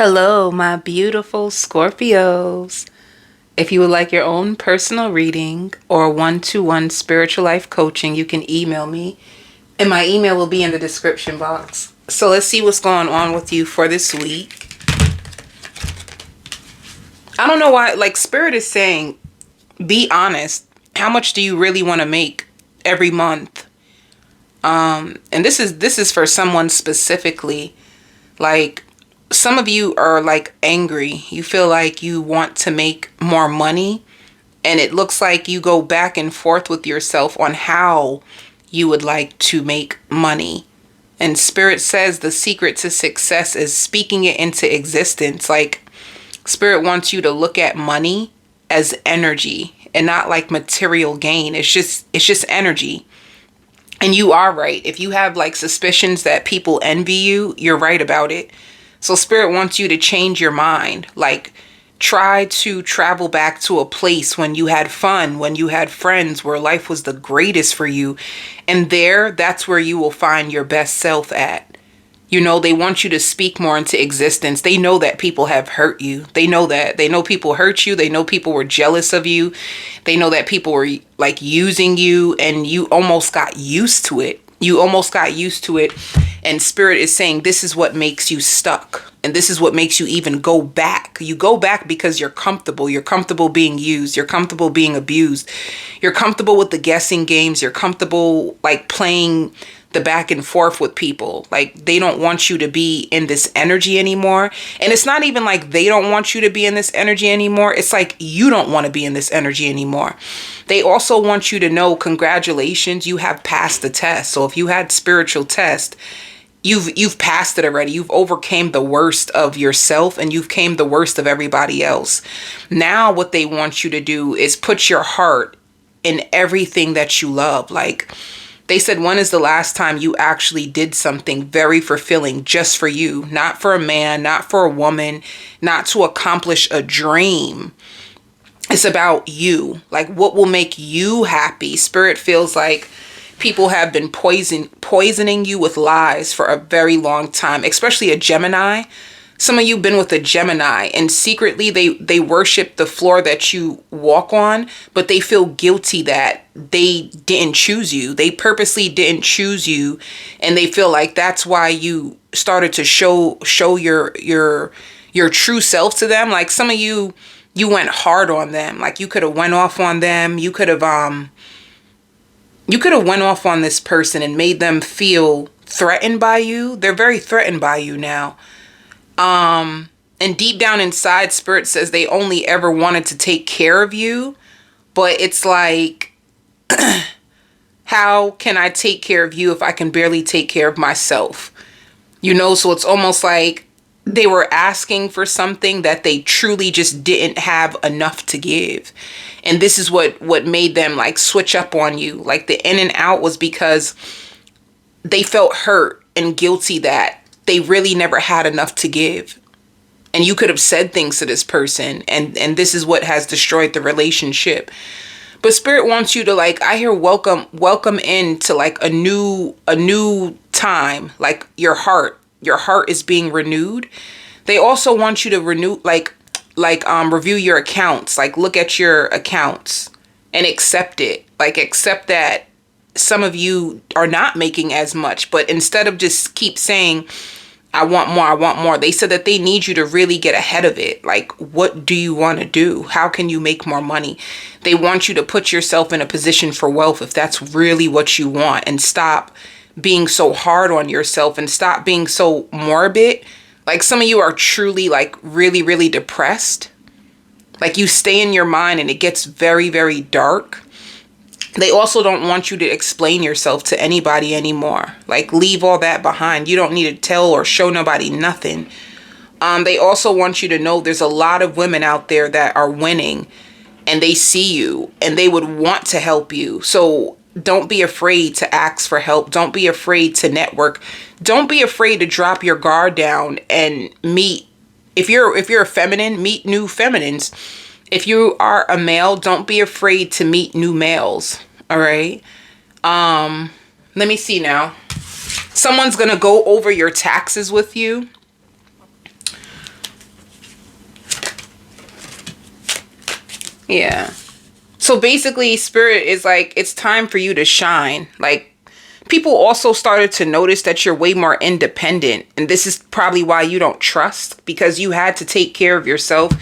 Hello, my beautiful Scorpios. If you would like your own personal reading or one-to-one spiritual life coaching, you can email me, and my email will be in the description box. So let's see what's going on with you for this week. I don't know why, like Spirit is saying, be honest. How much do you really want to make every month? And this is for someone specifically. Like, some of you are like angry. You feel like you want to make more money, and it looks like you go back and forth with yourself on how you would like to make money. And Spirit says the secret to success is speaking it into existence. Like, Spirit wants you to look at money as energy and not like material gain. It's just energy. And you are right. If you have like suspicions that people envy you, you're right about it. So Spirit wants you to change your mind. Like, try to travel back to a place when you had fun, when you had friends, where life was the greatest for you. And that's where you will find your best self at. You know, they want you to speak more into existence. They know that people have hurt you. They know that. They know people hurt you. They know people were jealous of you. They know that people were like using you, and you almost got used to it. You almost got used to it. And Spirit is saying this is what makes you stuck. And this is what makes you even go back. You go back because you're comfortable. You're comfortable being used. You're comfortable being abused. You're comfortable with the guessing games. You're comfortable like playing the back and forth with people. Like, they don't want you to be in this energy anymore. And it's not even like they don't want you to be in this energy anymore. It's like you don't want to be in this energy anymore. They also want you to know, congratulations, you have passed the test. So if you had spiritual test, you've passed it already. You've overcame the worst of yourself, and you've came the worst of everybody else. Now what they want you to do is put your heart in everything that you love. Like, they said, when is the last time you actually did something very fulfilling just for you? Not for a man, not for a woman, not to accomplish a dream. It's about you. Like, what will make you happy? Spirit feels like people have been poisoning you with lies for a very long time, especially a Gemini. Some of you been with a Gemini, and secretly they worship the floor that you walk on, but they feel guilty that they didn't choose you. They purposely didn't choose you, and they feel like that's why you started to show your true self to them. Like, some of you went hard on them. Like, you could have went off on them. You could have went off on this person and made them feel threatened by you. They're very threatened by you now. And deep down inside, Spirit says they only ever wanted to take care of you. But it's like, how can I take care of you if I can barely take care of myself? You know, so it's almost like they were asking for something that they truly just didn't have enough to give. And this is what made them like switch up on you. Like, the in and out was because they felt hurt and guilty that they really never had enough to give. And you could have said things to this person, and this is what has destroyed the relationship. But Spirit wants you to, like, I hear welcome into like a new time. Like, your heart is being renewed. They also want you to renew, review your accounts. Like, look at your accounts and accept it. Like, accept that some of you are not making as much, but instead of just keep saying, I want more, they said that they need you to really get ahead of it. Like, what do you want to do? How can you make more money? They want you to put yourself in a position for wealth if that's really what you want, and stop being so hard on yourself and stop being so morbid. Like, some of you are truly like really, really depressed. Like, you stay in your mind and it gets very, very dark. They also don't want you to explain yourself to anybody anymore. Like, leave all that behind. You don't need to tell or show nobody nothing. They also want you to know there's a lot of women out there that are winning, and they see you and they would want to help you. So don't be afraid to ask for help. Don't be afraid to network. Don't be afraid to drop your guard down and meet. If you're a feminine, meet new feminines. If you are a male, don't be afraid to meet new males. All right. Let me see now. Someone's going to go over your taxes with you. Yeah. So basically, spirit is like, it's time for you to shine. Like, people also started to notice that you're way more independent. And this is probably why you don't trust, because you had to take care of yourself.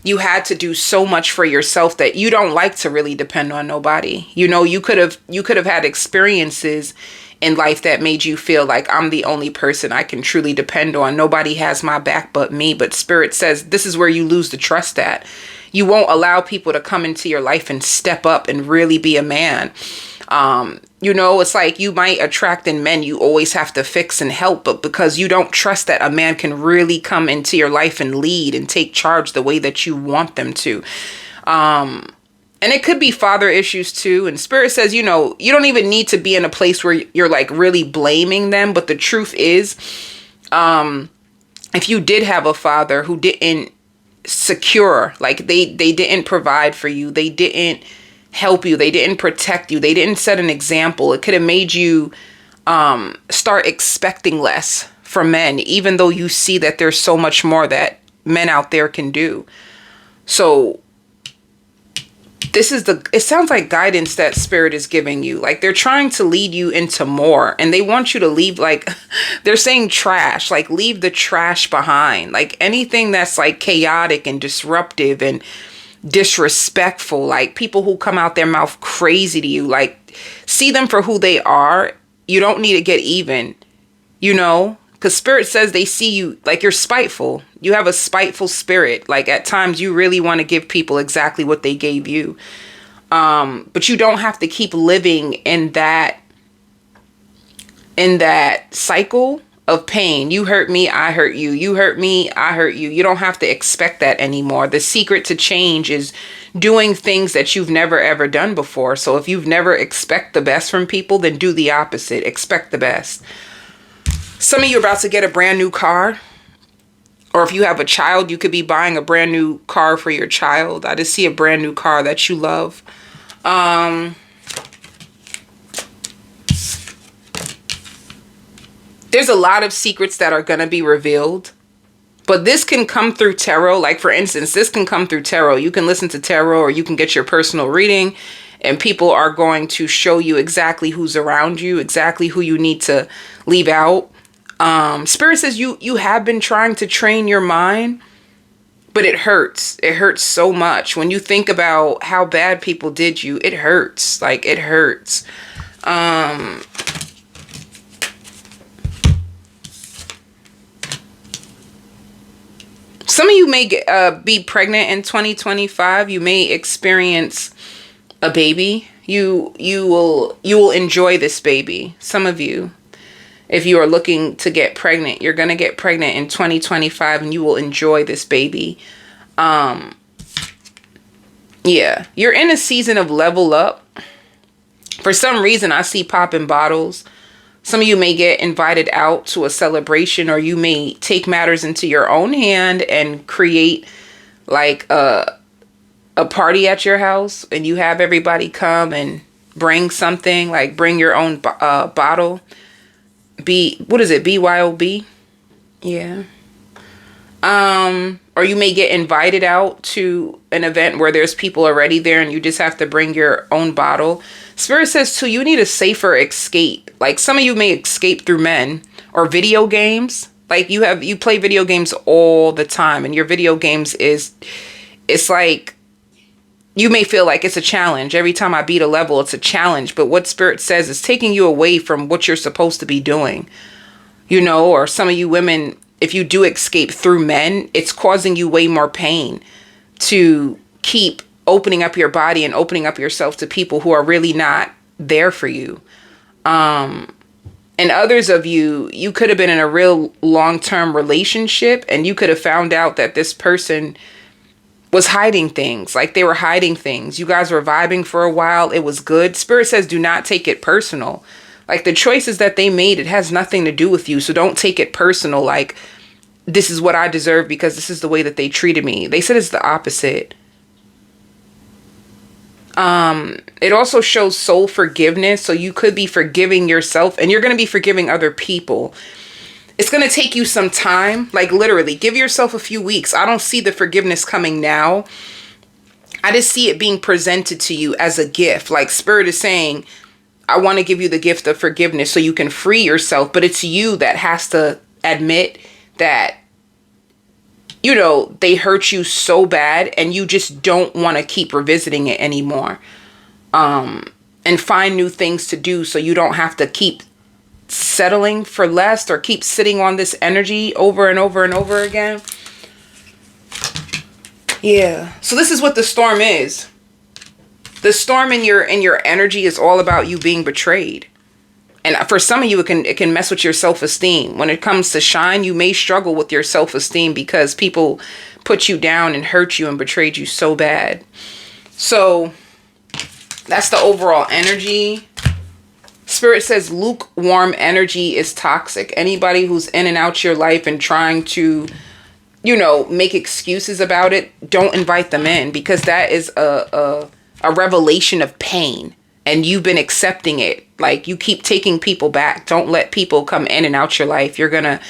You had to do so much for yourself that you don't like to really depend on nobody. You know, you could have had experiences in life that made you feel like, I'm the only person I can truly depend on. Nobody has my back but me. But spirit says this is where you lose the trust at. You won't allow people to come into your life and step up and really be a man. You know, it's like you might attract in men you always have to fix and help, but because you don't trust that a man can really come into your life and lead and take charge the way that you want them to. And it could be father issues too. And spirit says, you know, you don't even need to be in a place where you're like really blaming them. But the truth is, if you did have a father who didn't secure, like they didn't provide for you, they didn't help you, they didn't protect you, they didn't set an example, it could have made you start expecting less from men, even though you see that there's so much more that men out there can do. So it sounds like guidance that spirit is giving you. Like, they're trying to lead you into more, and they want you to leave, like, they're saying trash, like leave the trash behind. Like anything that's like chaotic and disruptive and disrespectful, like people who come out their mouth crazy to you, like see them for who they are. You don't need to get even, you know, because spirit says they see you like you're spiteful. You have a spiteful spirit. Like at times you really want to give people exactly what they gave you. But you don't have to keep living in that cycle of pain. You hurt me, I hurt you. You hurt me, I hurt you. You don't have to expect that anymore. The secret to change is doing things that you've never ever done before. So if you've never expect the best from people, then do the opposite. Expect the best. Some of you are about to get a brand new car. Or if you have a child, you could be buying a brand new car for your child. I just see a brand new car that you love. There's a lot of secrets that are going to be revealed, but this can come through tarot. Like, for instance, this can come through tarot. You can listen to tarot, or you can get your personal reading, and people are going to show you exactly who's around you, exactly who you need to leave out. Spirit says you have been trying to train your mind, but it hurts. It hurts so much. When you think about how bad people did you, it hurts. Like, it hurts. Some of you may be pregnant in 2025. You may experience a baby. You will enjoy this baby. Some of you, if you are looking to get pregnant, you're going to get pregnant in 2025 and you will enjoy this baby. Yeah, you're in a season of level up. For some reason, I see popping bottles. Some of you may get invited out to a celebration, or you may take matters into your own hand and create like a party at your house, and you have everybody come and bring something, like bring your own bottle. What is it? BYOB? Yeah. Or you may get invited out to an event where there's people already there and you just have to bring your own bottle. Spirit says too, you need a safer escape. Like, some of you may escape through men or video games. Like, you play video games all the time, and your video games it's like, you may feel like it's a challenge. Every time I beat a level, it's a challenge. But what Spirit says is taking you away from what you're supposed to be doing. You know, or some of you women, if you do escape through men, it's causing you way more pain to keep opening up your body and opening up yourself to people who are really not there for you. And others of you could have been in a real long-term relationship, and you could have found out that this person was hiding things. Like, they were hiding things. You guys were vibing for a while. It was good. Spirit says do not take it personal. Like, the choices that they made, it has nothing to do with you. So don't take it personal. Like, this is what I deserve because this is the way that they treated me. They said it's the opposite. It also shows soul forgiveness. So you could be forgiving yourself, and you're going to be forgiving other people. It's going to take you some time. Like, literally, give yourself a few weeks. I don't see the forgiveness coming now. I just see it being presented to you as a gift. Like Spirit is saying, I want to give you the gift of forgiveness so you can free yourself. But it's you that has to admit that, you know, they hurt you so bad and you just don't want to keep revisiting it anymore. And find new things to do so you don't have to keep settling for less or keep sitting on this energy over and over and over again. Yeah. So this is what the storm is. The storm in your energy is all about you being betrayed. And for some of you, it can mess with your self-esteem. When it comes to shine, you may struggle with your self-esteem because people put you down and hurt you and betrayed you so bad. So that's the overall energy. Spirit says lukewarm energy is toxic. Anybody who's in and out your life and trying to, you know, make excuses about it, don't invite them in, because that is a revelation of pain and you've been accepting it. Like, you keep taking people back. Don't let people come in and out your life. You're going to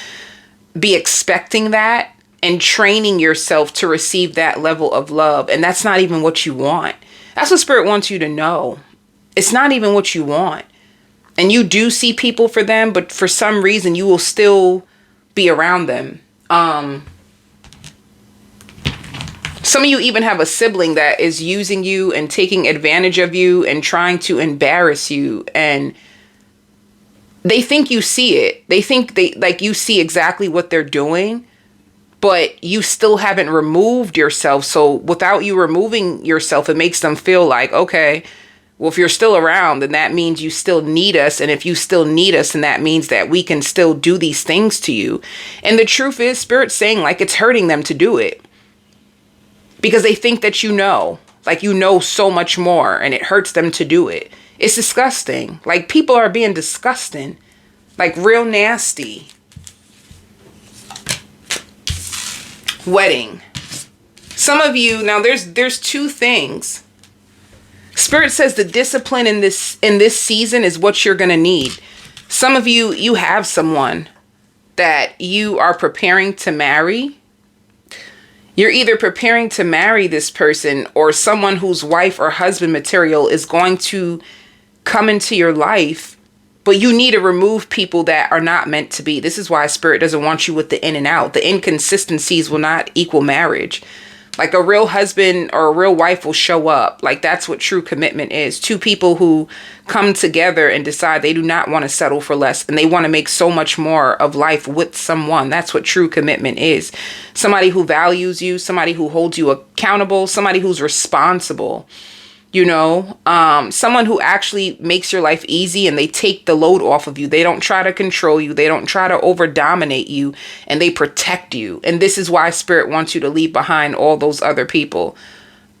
be expecting that and training yourself to receive that level of love. And that's not even what you want. That's what Spirit wants you to know. It's not even what you want. And you do see people for them, but for some reason you will still be around them. Some of you even have a sibling that is using you and taking advantage of you and trying to embarrass you. And they think you see it. They think you see exactly what they're doing, but you still haven't removed yourself. So without you removing yourself, it makes them feel like, okay, well, if you're still around, then that means you still need us. And if you still need us, then that means that we can still do these things to you. And the truth is, Spirit's saying, like, it's hurting them to do it. Because they think that you know so much more, and it hurts them to do it. It's disgusting. Like, people are being disgusting. Like, real nasty. Wedding. Some of you, now there's two things. Spirit says the discipline in this season is what you're going to need. Some of you have someone that you are preparing to marry. You're either preparing to marry this person, or someone whose wife or husband material is going to come into your life, but you need to remove people that are not meant to be. This is why Spirit doesn't want you with the in and out. The inconsistencies will not equal marriage. Like, a real husband or a real wife will show up. Like, that's what true commitment is. Two people who come together and decide they do not want to settle for less, and they want to make so much more of life with someone. That's what true commitment is. Somebody who values you, somebody who holds you accountable, somebody who's responsible. You know, someone who actually makes your life easy and they take the load off of you. They don't try to control you. They don't try to over dominate you, and they protect you. And this is why Spirit wants you to leave behind all those other people.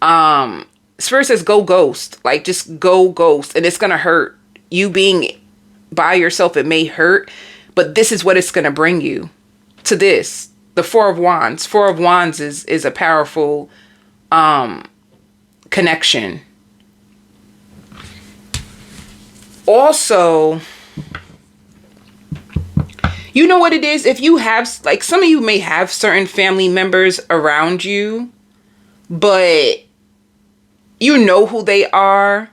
Spirit says, go ghost. Like, just go ghost. And it's going to hurt. You being by yourself, it may hurt, but this is what it's going to bring you to this. The Four of Wands. Four of Wands is a powerful connection. Also, you know what it is? If you have, like, some of you may have certain family members around you, but you know who they are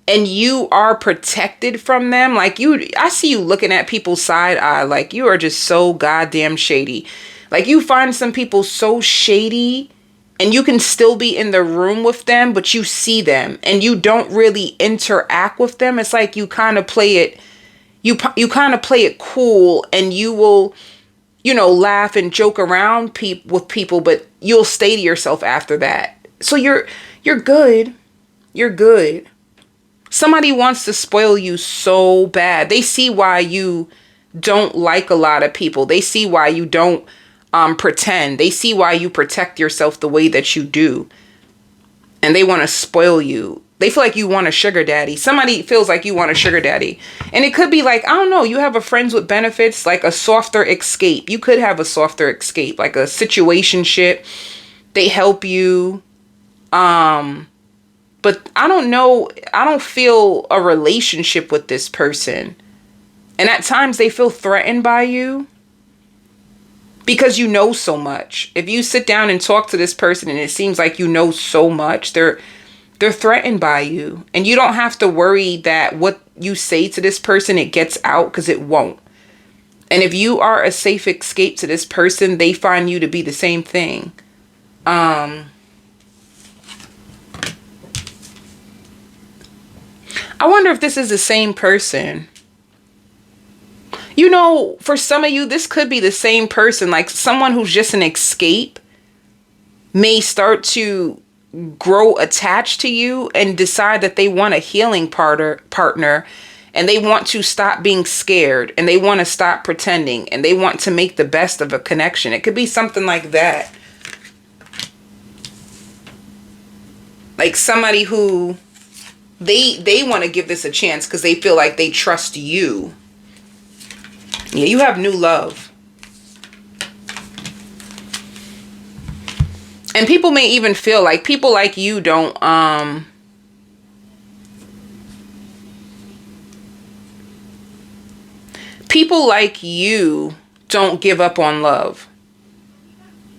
and you are protected from them. Like, I see you looking at people's side eye like you are just so goddamn shady. Like, you find some people so shady, and you can still be in the room with them, but you see them and you don't really interact with them. It's like you kind of play it, you kind of play it cool, and you will, you know, laugh and joke around with people, but you'll stay to yourself after that. So you're good. You're good. Somebody wants to spoil you so bad. They see why you don't like a lot of people. They see why you don't pretend. They see why you protect yourself the way that you do. And they want to spoil you. They feel like you want a sugar daddy. Somebody feels like you want a sugar daddy. And it could be like, I don't know, you have a friends with benefits, like a softer escape. You could have a softer escape, like a situationship. They help you. But I don't know. I don't feel a relationship with this person. And at times they feel threatened by you. because you know so much. If you sit down and talk to this person and it seems like you know so much, they're threatened by you. And you don't have to worry that what you say to this person, it gets out, because it won't. And if you are a safe escape to this person, they find you to be the same thing. I wonder if this is the same person. You know, for some of you, this could be the same person. Like someone who's just an escape may start to grow attached to you and decide that they want a healing partner, and they want to stop being scared, and they want to stop pretending, and they want to make the best of a connection. It could be something like that. Like somebody who they want to give this a chance because they feel like they trust you. Yeah, you have new love. And people may even feel like people like you don't people like you don't give up on love.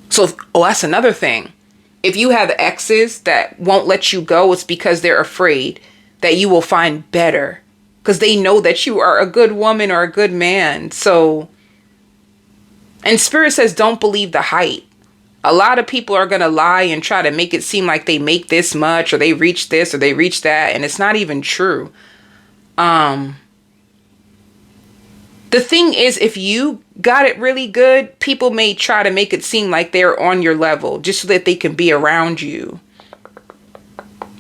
So, that's another thing. If you have exes that won't let you go, it's because they're afraid that you will find better, because they know that you are a good woman or a good man. So, and Spirit says, don't believe the hype. A lot of people are going to lie and try to make it seem like they make this much, or they reach this, or they reach that. And it's not even true. The thing is, if you got it really good, people may try to make it seem like they're on your level just so that they can be around you.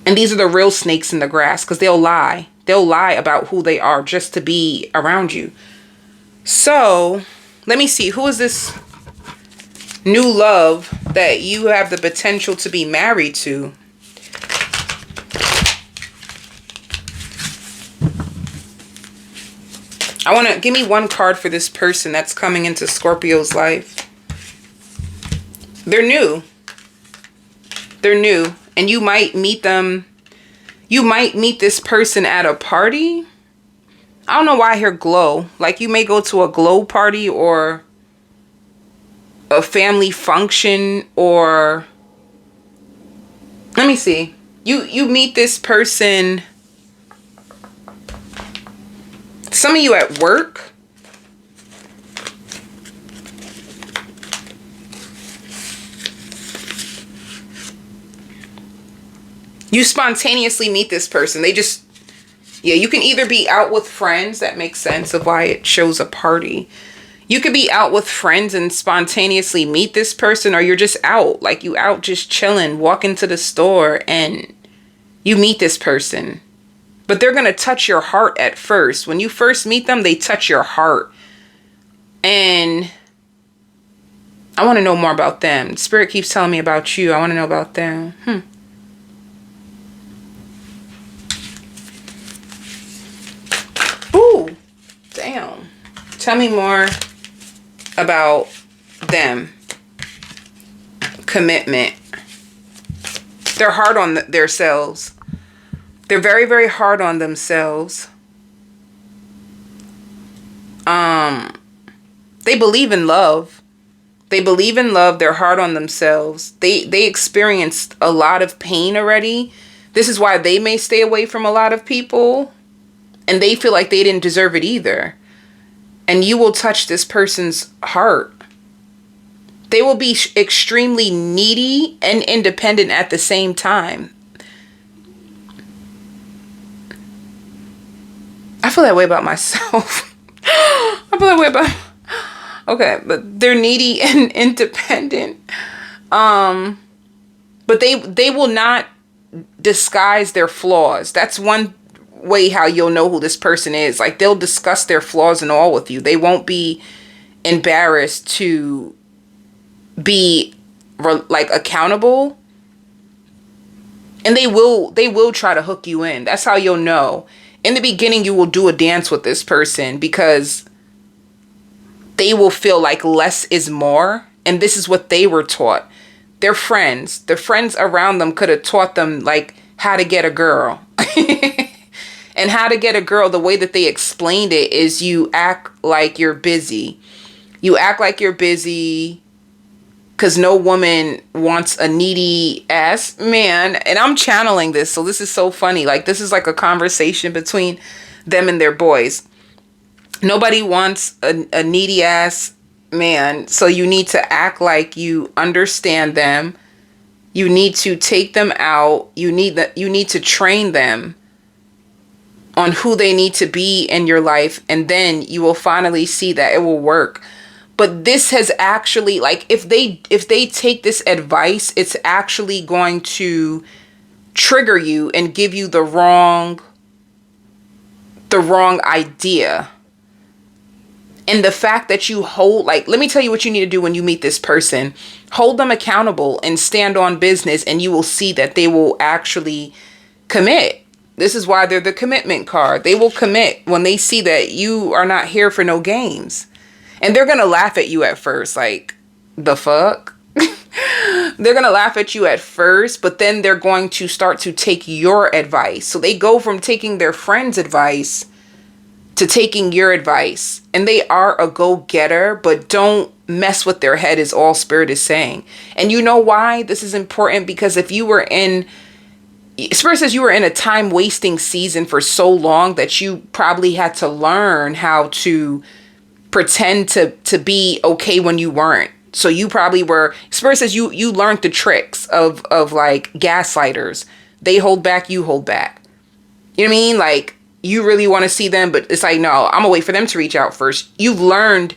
And these are the real snakes in the grass, because they'll lie. They'll lie about who they are just to be around you. So, let me see. Who is this new love that you have the potential to be married to? I want to give me one card for this person that's coming into Scorpio's life. They're new. They're new. And you might meet them. You might meet this person at a party. I don't know why I hear glow. Like you may go to a glow party or a family function, or let me see. You meet this person. Some of you at work. You spontaneously meet this person. They just, yeah, you can either be out with friends. That makes sense of why it shows a party. You could be out with friends and spontaneously meet this person, or you're just out. Like you out just chilling, walking to the store, and you meet this person. But they're going to touch your heart at first. When you first meet them, they touch your heart. And I want to know more about them. Spirit keeps telling me about you. I want to know about them. Ooh, damn. Tell me more about them. Commitment. They're hard on themselves. They're very, very hard on themselves. They believe in love. They believe in love. They're hard on themselves. They experienced a lot of pain already. This is why they may stay away from a lot of people. And they feel like they didn't deserve it either. And you will touch this person's heart. They will be extremely needy and independent at the same time. I feel that way about myself. I feel that way about... Okay, but they're needy and independent. But they will not disguise their flaws. That's one way how you'll know who this person is. Like they'll discuss their flaws and all with you. They won't be embarrassed to be like accountable. And they will try to hook you in. That's how you'll know. In the beginning, you will do a dance with this person because they will feel like less is more. And this is what they were taught. Their friends, the friends around them could have taught them like how to get a girl. And how to get a girl, the way that they explained it is you act like you're busy. You act like you're busy. because no woman wants a needy ass man. And I'm channeling this, so this is so funny. Like, this is like a conversation between them and their boys. Nobody wants a needy ass man, so you need to act like you understand them. You need to take them out. You need to train them on who they need to be in your life, and then you will finally see that it will work. But this has actually, like, if they take this advice, it's actually going to trigger you and give you the wrong idea. And the fact that you hold, like, let me tell you what you need to do when you meet this person. Hold them accountable and stand on business, and you will see that they will actually commit. This is why they're the commitment card. They will commit when they see that you are not here for no games. And they're going to laugh at you at first, like, the fuck? They're going to laugh at you at first, but then they're going to start to take your advice. So they go from taking their friend's advice to taking your advice. And they are a go-getter, but don't mess with their head, is all Spirit is saying. And you know why this is important? Because if you were in, Spirit says you were in a time-wasting season for so long that you probably had to learn how to pretend to be okay when you weren't. So you probably were, Spirit says you learned the tricks of like gaslighters. They hold back, you hold back. You know what I mean? Like, you really want to see them, but it's like, no, I'm gonna wait for them to reach out first. You've learned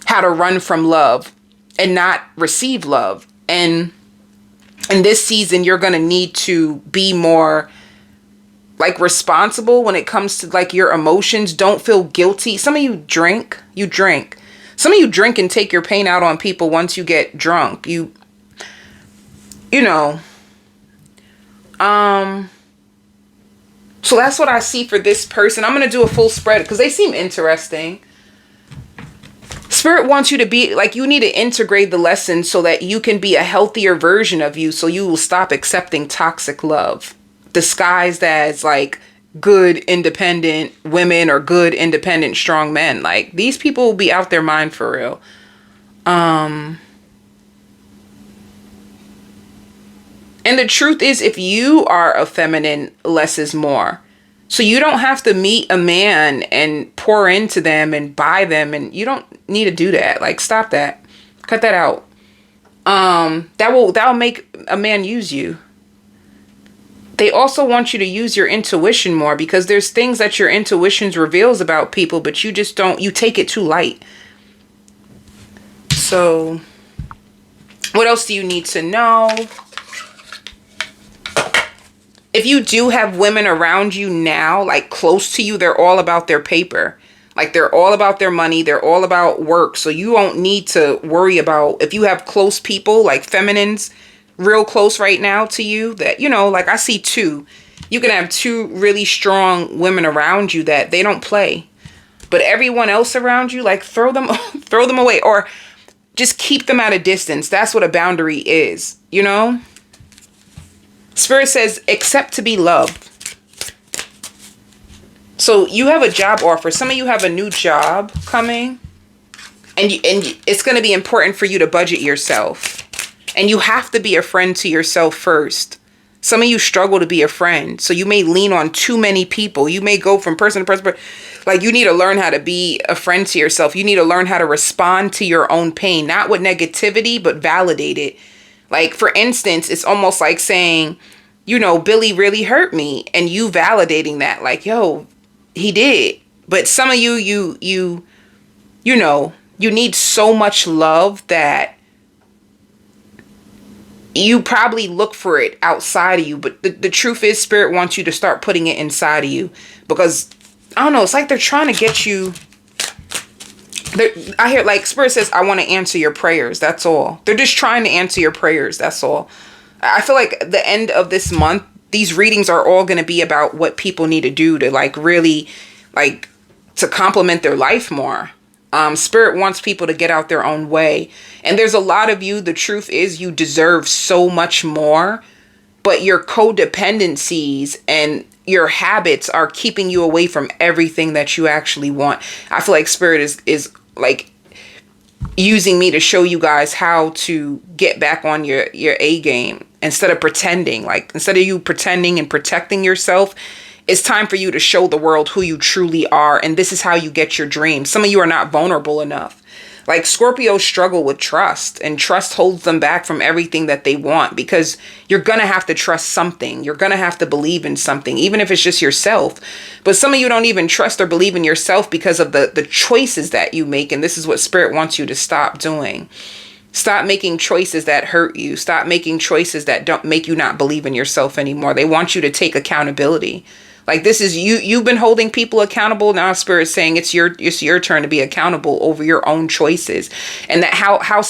how to run from love and not receive love. And in this season, you're gonna need to be more like responsible when it comes to like your emotions. Don't feel guilty. Some of you drink. Some of you drink and take your pain out on people once you get drunk. You know. So that's what I see for this person. I'm going to do a full spread because they seem interesting. Spirit wants you to be like, you need to integrate the lessons so that you can be a healthier version of you. So you will stop accepting toxic love disguised as like good, independent women or good, independent, strong men. Like, these people will be out their mind for real. And the truth is, if you are a feminine, less is more. So you don't have to meet a man and pour into them and buy them. And you don't need to do that. Like, stop that. Cut that out. That will make a man use you. They also want you to use your intuition more, because there's things that your intuition reveals about people, but you just don't, you take it too light. So what else do you need to know? If you do have women around you now, like close to you, they're all about their paper. Like, they're all about their money. They're all about work. So you won't need to worry about, if you have close people, like feminines, real close right now to you, that, you know, like I see two. You can have two really strong women around you that they don't play. But everyone else around you, like, throw them away, or just keep them at a distance. That's what a boundary is, you know? Spirit says, accept to be loved. So you have a job offer. Some of you have a new job coming, and it's going to be important for you to budget yourself. And you have to be a friend to yourself first. Some of you struggle to be a friend. So you may lean on too many people. You may go from person to person. Like, you need to learn how to be a friend to yourself. You need to learn how to respond to your own pain. Not with negativity, but validate it. Like, for instance, it's almost like saying, you know, Billy really hurt me. And you validating that. Like, yo, he did. But some of you know, you need so much love that you probably look for it outside of you. But the truth is, Spirit wants you to start putting it inside of you. Because, I don't know, it's like they're trying to get you. I hear, like, Spirit says, I want to answer your prayers. That's all. They're just trying to answer your prayers. That's all. I feel like the end of this month, these readings are all going to be about what people need to do to, like, really, like, to complement their life more. Spirit wants people to get out their own way. And there's a lot of you, the truth is, you deserve so much more, but your codependencies and your habits are keeping you away from everything that you actually want. I feel like Spirit is like, using me to show you guys how to get back on your A game instead of pretending. Like, instead of you pretending and protecting yourself, it's time for you to show the world who you truly are. And this is how you get your dreams. Some of you are not vulnerable enough. Like, Scorpios struggle with trust, and trust holds them back from everything that they want, because you're going to have to trust something. You're going to have to believe in something, even if it's just yourself. But some of you don't even trust or believe in yourself because of the choices that you make. And this is what Spirit wants you to stop doing. Stop making choices that hurt you. Stop making choices that don't make you not believe in yourself anymore. They want you to take accountability. Like, this is you've been holding people accountable. Now Spirit's saying it's your turn to be accountable over your own choices. And that how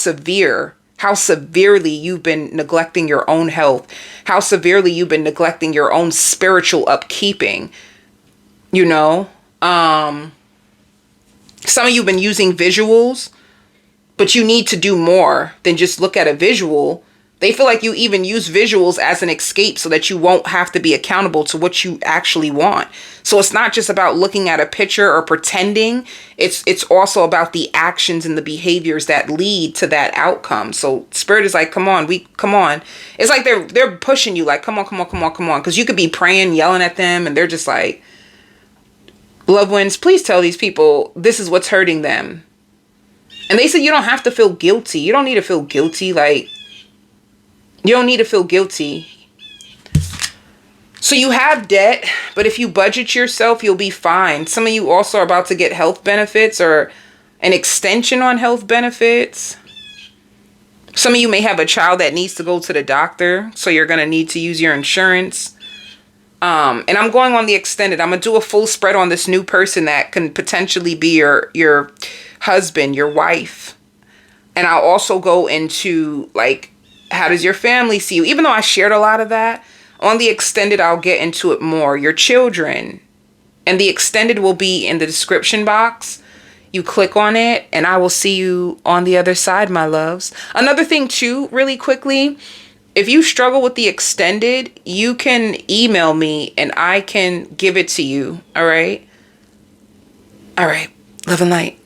severely you've been neglecting your own health, how severely you've been neglecting your own spiritual upkeeping. You know, some of you have been using visuals, but you need to do more than just look at a visual. They feel like you even use visuals as an escape so that you won't have to be accountable to what you actually want. So it's not just about looking at a picture or pretending. It's also about the actions and the behaviors that lead to that outcome. So Spirit is like, come on. It's like they're pushing you, like, come on. Because you could be praying, yelling at them, and they're just like, loved ones, please tell these people this is what's hurting them. And they said you don't have to feel guilty. You don't need to feel guilty. Like, you don't need to feel guilty. So you have debt, but if you budget yourself, you'll be fine. Some of you also are about to get health benefits or an extension on health benefits. Some of you may have a child that needs to go to the doctor, so you're going to need to use your insurance. And I'm going on the extended. I'm going to do a full spread on this new person that can potentially be your husband, your wife. And I'll also go into, like, how does your family see you? Even though I shared a lot of that, on the extended, I'll get into it more. Your children. And the extended will be in the description box. You click on it, and I will see you on the other side, my loves. Another thing, too, really quickly, if you struggle with the extended, you can email me, and I can give it to you. All right? All right. Love and light.